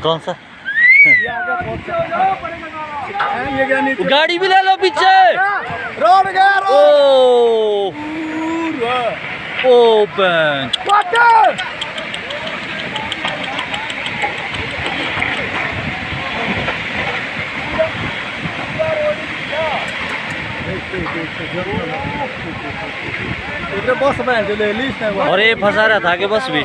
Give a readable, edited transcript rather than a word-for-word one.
कौन सा? गाड़ी भी ले लो पीछे। रोड गया ओपन बस में ले ली और ये फंसा रहा था कि बस भी